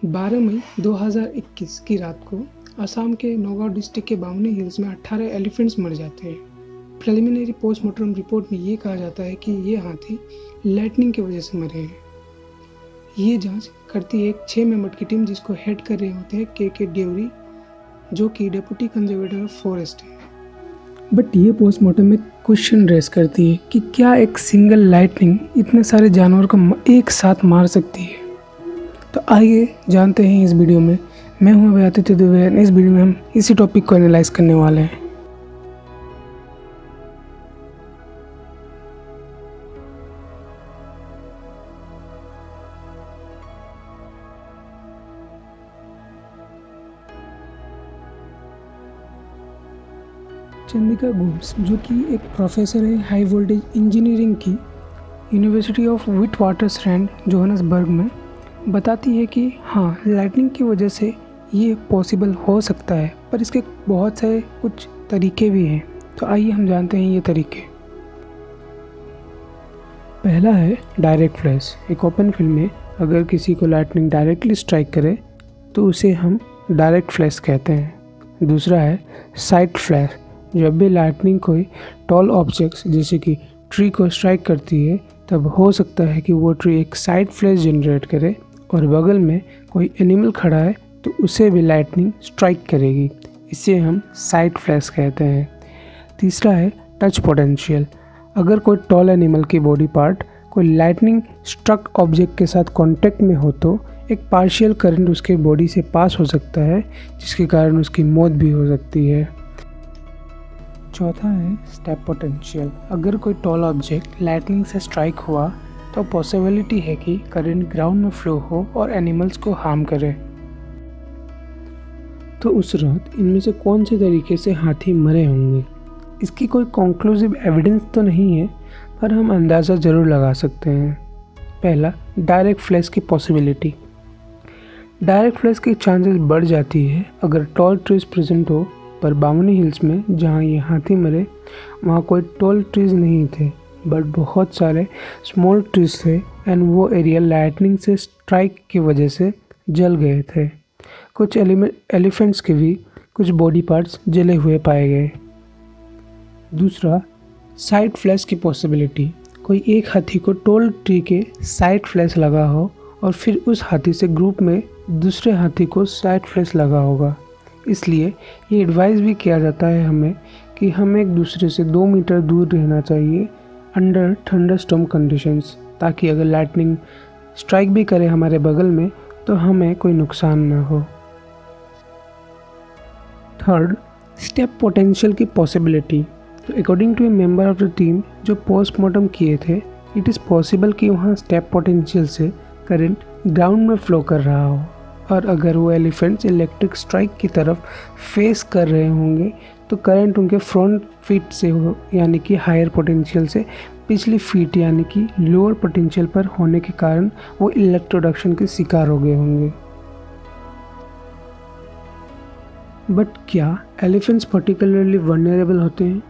12 मई 2021 की रात को असम के नौगांव डिस्ट्रिक्ट के बामनी हिल्स में 18 एलिफेंट्स मर जाते हैं। प्रिलिमिनरी पोस्टमार्टम रिपोर्ट में ये कहा जाता है कि ये हाथी लाइटनिंग की वजह से मरे हैं। ये जांच करती है एक 6 मेंबर की टीम जिसको हेड कर रहे होते हैं के ड्यूरी, जो कि डेप्यूटी कंजर्वेटर ऑफ फॉरेस्ट है। बट ये पोस्टमार्टम में क्वेश्चन रेस करती है कि क्या एक सिंगल लाइटनिंग इतने सारे जानवर को एक साथ मार सकती है। तो आइए जानते हैं इस वीडियो में। मैं हूं अभय आदित्य दुबे। इस वीडियो में हम इसी टॉपिक को एनालाइज करने वाले हैं। चंद्रिका गोम्स, जो कि एक प्रोफेसर है हाई वोल्टेज इंजीनियरिंग की यूनिवर्सिटी ऑफ विटवाटरस्रैंड जोहान्सबर्ग में, बताती है कि हाँ, लाइटनिंग की वजह से ये पॉसिबल हो सकता है, पर इसके बहुत सारे कुछ तरीके भी हैं। तो आइए हम जानते हैं ये तरीके। पहला है डायरेक्ट फ्लैश। एक ओपन फील्ड में अगर किसी को लाइटनिंग डायरेक्टली स्ट्राइक करे तो उसे हम डायरेक्ट फ्लैश कहते हैं। दूसरा है साइड फ्लैश। जब भी लाइटनिंग कोई टॉल ऑब्जेक्ट्स जैसे कि ट्री को स्ट्राइक करती है, तब हो सकता है कि वो ट्री एक साइड फ्लैश जनरेट करे और बगल में कोई एनिमल खड़ा है तो उसे भी लाइटनिंग स्ट्राइक करेगी। इसे हम साइड फ्लैश कहते हैं। तीसरा है टच पोटेंशियल। अगर कोई टॉल एनिमल की बॉडी पार्ट कोई लाइटनिंग स्ट्रक ऑब्जेक्ट के साथ कांटेक्ट में हो तो एक पार्शियल करंट उसके बॉडी से पास हो सकता है, जिसके कारण उसकी मौत भी हो सकती है। चौथा है स्टेप पोटेंशियल। अगर कोई टॉल ऑब्जेक्ट लाइटनिंग से स्ट्राइक हुआ तो पॉसिबिलिटी है कि करंट ग्राउंड में फ्लो हो और एनिमल्स को हार्म करे। तो उस रात इनमें से कौन से तरीके से हाथी मरे होंगे? इसकी कोई कंक्लूसिव एविडेंस तो नहीं है, पर हम अंदाज़ा ज़रूर लगा सकते हैं। पहला, डायरेक्ट फ्लैश की पॉसिबिलिटी। डायरेक्ट फ्लैश की चांसेस बढ़ जाती है अगर टॉल ट्रीज प्रेजेंट हो, पर बामनी हिल्स में जहाँ ये हाथी मरे वहाँ कोई टॉल ट्रीज नहीं थे, बट बहुत सारे स्मॉल ट्रीज थे एंड वो एरिया लाइटनिंग से स्ट्राइक की वजह से जल गए थे। कुछ एलिफेंट्स के भी कुछ बॉडी पार्ट्स जले हुए पाए गए। दूसरा, साइड फ्लैश की पॉसिबिलिटी। कोई एक हाथी को टॉल ट्री के साइड फ्लैश लगा हो और फिर उस हाथी से ग्रुप में दूसरे हाथी को साइड फ्लैश लगा होगा। इसलिए ये एडवाइस भी किया जाता है हमें कि हमें एक दूसरे से 2 मीटर दूर रहना चाहिए अंडर थंडरस्टॉर्म कंडीशंस, ताकि अगर लाइटनिंग स्ट्राइक भी करे हमारे बगल में तो हमें कोई नुकसान ना हो। थर्ड, स्टेप पोटेंशियल की पॉसिबिलिटी। तो according to a member of the team जो पोस्टमार्टम किए थे, इट इज़ पॉसिबल कि वहाँ स्टेप पोटेंशियल से करंट ग्राउंड में फ्लो कर रहा हो, और अगर वो एलिफेंट्स इलेक्ट्रिक स्ट्राइक की तरफ फेस कर रहे होंगे तो करंट उनके फ्रंट फीट से हो, यानी कि हायर पोटेंशियल से पिछली फीट यानी कि लोअर पोटेंशियल पर होने के कारण वो इलेक्ट्रोडक्शन के शिकार हो गए होंगे। बट क्या एलिफेंट्स पर्टिकुलरली वल्नरेबल होते हैं?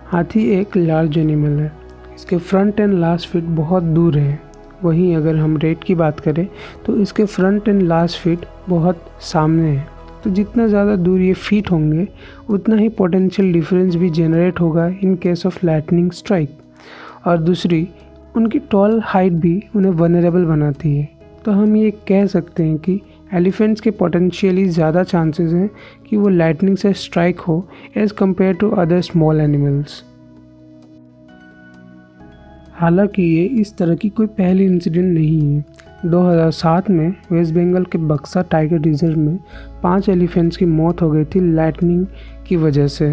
हाथी एक लार्ज एनिमल है, इसके फ्रंट एंड लास्ट फीट बहुत दूर हैं। वहीं अगर हम रेट की बात करें तो इसके फ्रंट एंड लास्ट फीट बहुत सामने है। तो जितना ज़्यादा दूर ये फीट होंगे उतना ही पोटेंशियल डिफरेंस भी जनरेट होगा in case of lightning strike. और दूसरी, उनकी टॉल हाइट भी उन्हें वनरेबल बनाती है। तो हम ये कह सकते हैं कि एलिफेंट्स के पोटेंशियली ज़्यादा चांसेस हैं कि वो लाइटनिंग से स्ट्राइक हो as compare to other small animals. हालांकि ये इस तरह की कोई पहली इंसिडेंट नहीं है। 2007 में वेस्ट बंगाल के बक्सा टाइगर रिजर्व में 5 एलिफेंट्स की मौत हो गई थी लाइटनिंग की वजह से।